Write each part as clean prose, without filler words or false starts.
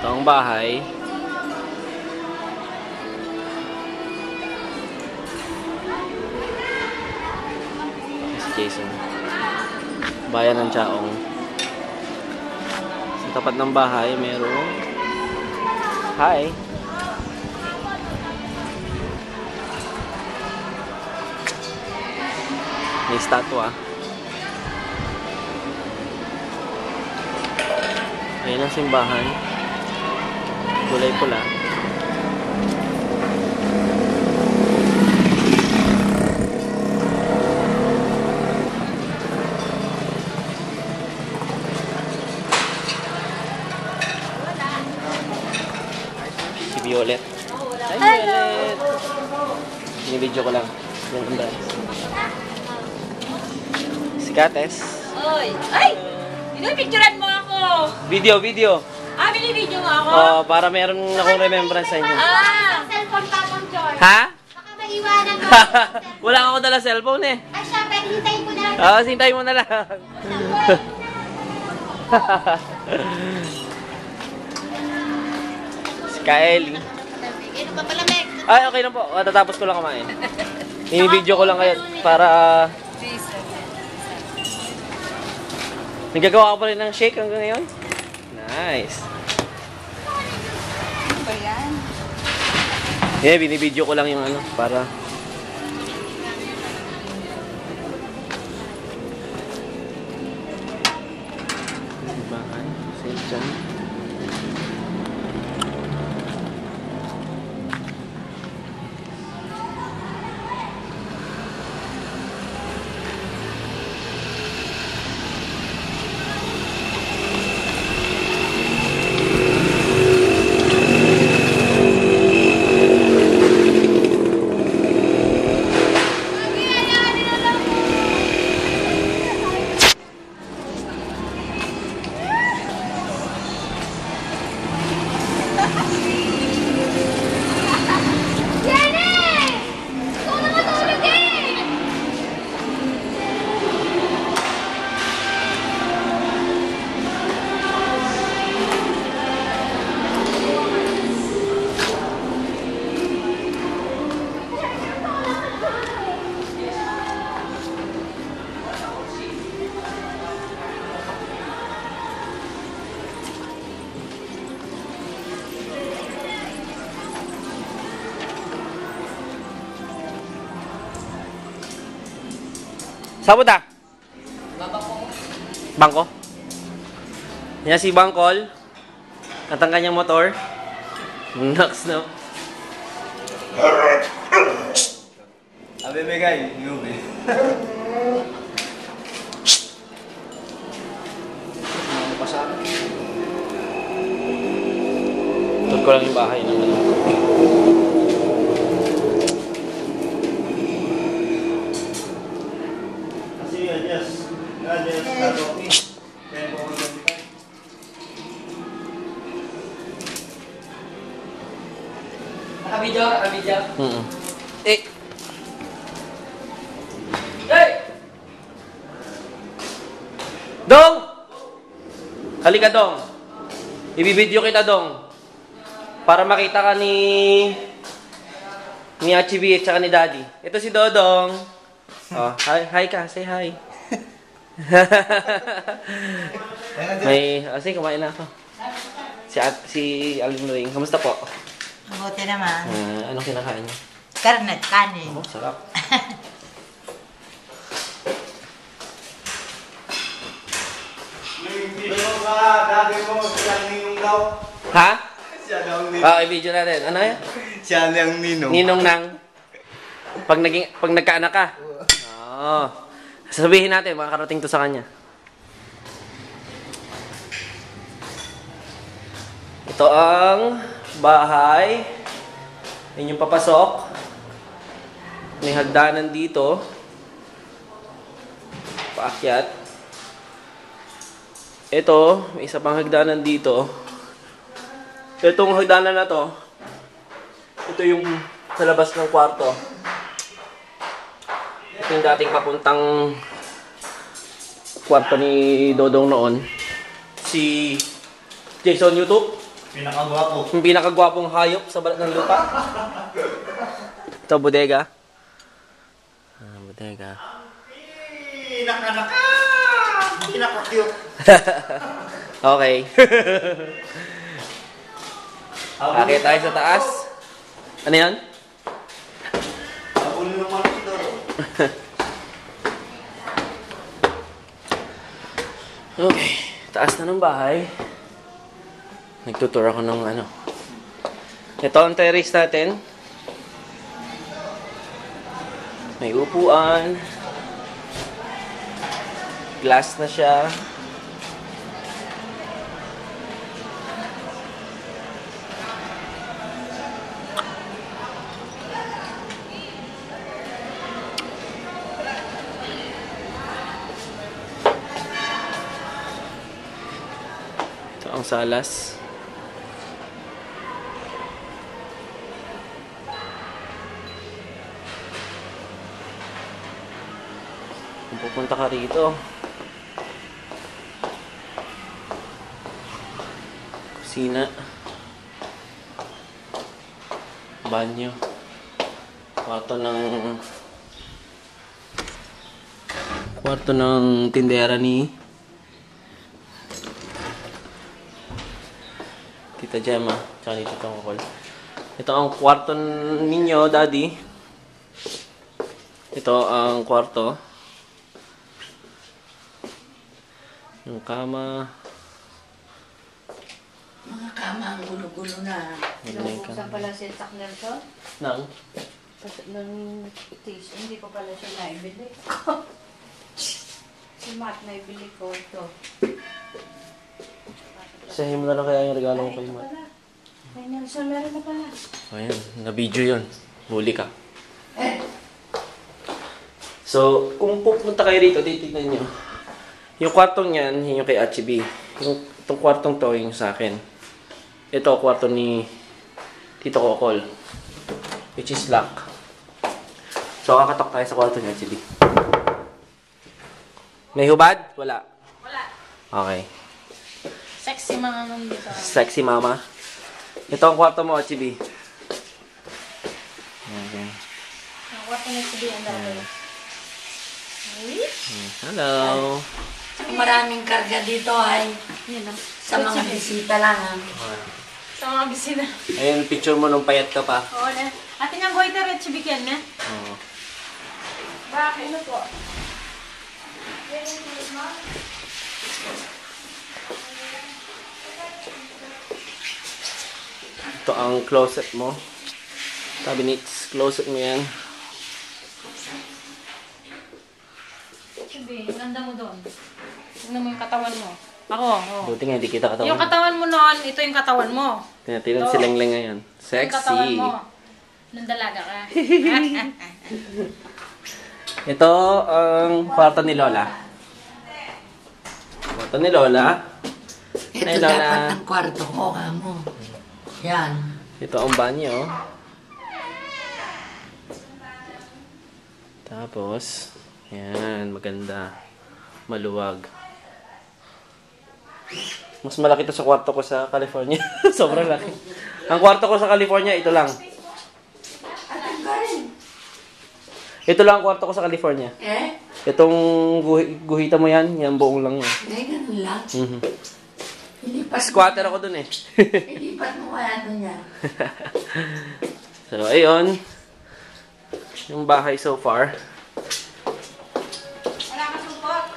Ito ang bahay. Si Jason. Bayan ng Chaong. Sa tapat ng bahay, merong... Hi! May statwa. Ayan ang simbahan. Kulay pula. Si Violet. Hi, Violet! Binibidyo ko lang. Yung ambas. Si Kates. Oy! Ay! Pinipicturan mo ako! Video. Ah, binibidyo mo ako? Oh, para meron akong remembrance sa inyo. Ah! Cellphone pa akong George. Ha? Baka maiwanan mo. Wala ako dala cellphone eh. Ay, siya, pwede hintayin ko na lang. Sintayin mo na lang. Si Kaeli. Ano pa pala, Meg? Ay, okay na po. Tatapos ko lang kumain. Ini-video ko lang kayo para... Nagagawa ko pa rin ng shake hanggang ngayon. Nice. Ano ba yan? Yeah, binibidyo ko lang yung ano, para... Simbahan, St. John. Saan mo ta? Bangko. Yan si Bangkol. At ang kanyang motor. Naks no. Abe megay, yubi. Ito ko lang yung bahay ng ano. Abidja. Eh. Hey! Dong! Halika, Dong. Ibibidyo kita, Dong. Para makita ka ni Achibi at saka ni Daddy. Ito si Dodong. Oh, hi ka. Say hi. Sige, kumain na ako. Si Aling Luing. Kamusta po? Mabuti naman. Anong kinakain niyo? Karne, kanin. Oh, sarap. Ha? Siya daw ang ninong. I-video natin. Ano yan? Siya ang ninong. Ninong nang pag nagkaanak ka. Oo. Sabihin natin, makakarating to sa kanya. Ito ang bahay. Yan yung papasok. May hagdanan dito. Paakyat. Ito, may isa pang hagdanan dito. Itong hagdanan na to, ito yung sa labas ng kwarto. Ito yung dating papuntang kwarto ni Dodong noon. Si Jason YouTube. Pinakagwapo. Yung pinakagwapong hayop sa balat ng lupa. Ito, bodega. Bodega. Pinaka-naka! Pinaka-cute. Okay. Akit tayo sa taas. Ano yan? Abuli naman ito. Okay. Taas na ng bahay. Nagtutour ako ng ano. Ito ang terrace natin. May upuan. Glass na siya. Ito ang salas. Kung pupunta ka rito, kusina, banyo, kwarto ng tindera ni Tita Gemma, tsaka ni Tita Kokol. Ito ang kwarto ninyo, Daddy. Ito ang kwarto. Yung kama. Mga kama ang gulo-gulo na. Nabuksan pala si Sakner to. Nang? Nang tis, hindi ko pala siya naibili. Si Matt naibili ko ito. Isahin mo na lang kaya yung regalo ko kay Matt. May Nelson, meron na pala. Ayan, na-video yun. Huli ka. So, kung pupunta kayo rito, titignan nyo. Yung kwartong yan, yun yung kay Achibi. Itong kwartong to, yung sa akin. Ito, kwarto ni Tito Kokol. Which is lock. So, kakatok tayo sa kwarto ni Achibi. May hubad? Wala. Wala. Okay. Sexy mga nung dito. Sexy mama. Ito ang kwarto mo, Achibi. Okay. Ang kwarto na si ang dami. Uy. Hello. Maraming karga dito ay Yan lang. sa mga bisita lang. Sa mga bisina. Ayun, picture mo nung payat ka pa. Oo na. Atin ang goiter at sibikan na. Oo. Bakit na po? Ito ang closet mo. Cabinets, closet mo yan. Sabi, ang ganda mo doon. Tignan mo yung katawan mo. Ako, oh. Buti nga, hindi kita katawan. Yung katawan mo noon, ito yung katawan mo. Tinatignan Ito. si Lengleng ngayon. Yung katawan Sexy. mo. Nung dalaga ka. Ito ang kwarto ni Lola. Kwarto ni Lola. Ito Ay, Lola. dapat ang kwarto ko, amo. Yan. Ito ang banyo. Tapos, yan, maganda. Maluwag. Mas malaki to sa kwarto ko sa California. Sobrang laki. Ang kwarto ko sa California, ito lang. Ito lang ang kwarto ko sa California. Eh? Itong guhita mo yan, yan buong lang yan. Hindi, ganun lang. Mhm. Ilipat mo. Squatter ako dun eh. Ilipat mo kaya doon yan. So, ayun. Yung bahay so far. Wala ka support.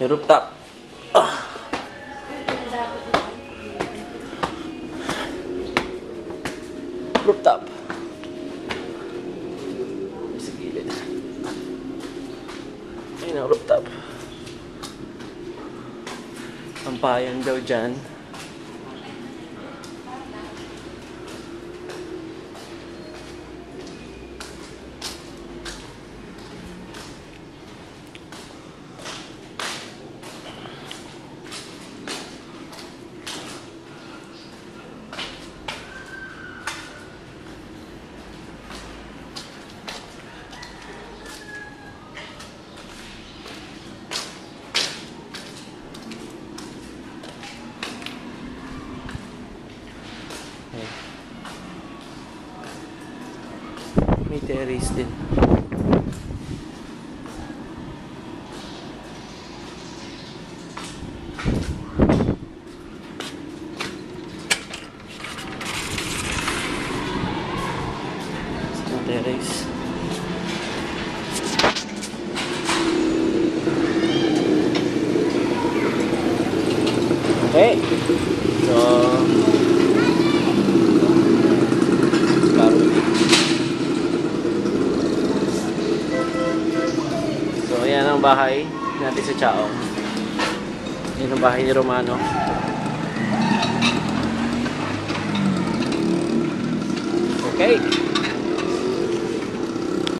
Yung rooftop. Ah. Rooftop. Sa gilid. Ayun ang rooftop. Pampayan daw dyan. terrace din. Terrace. Okay. So, ayan ang bahay natin sa Chaong. Yan ang bahay ni Romano. Okay.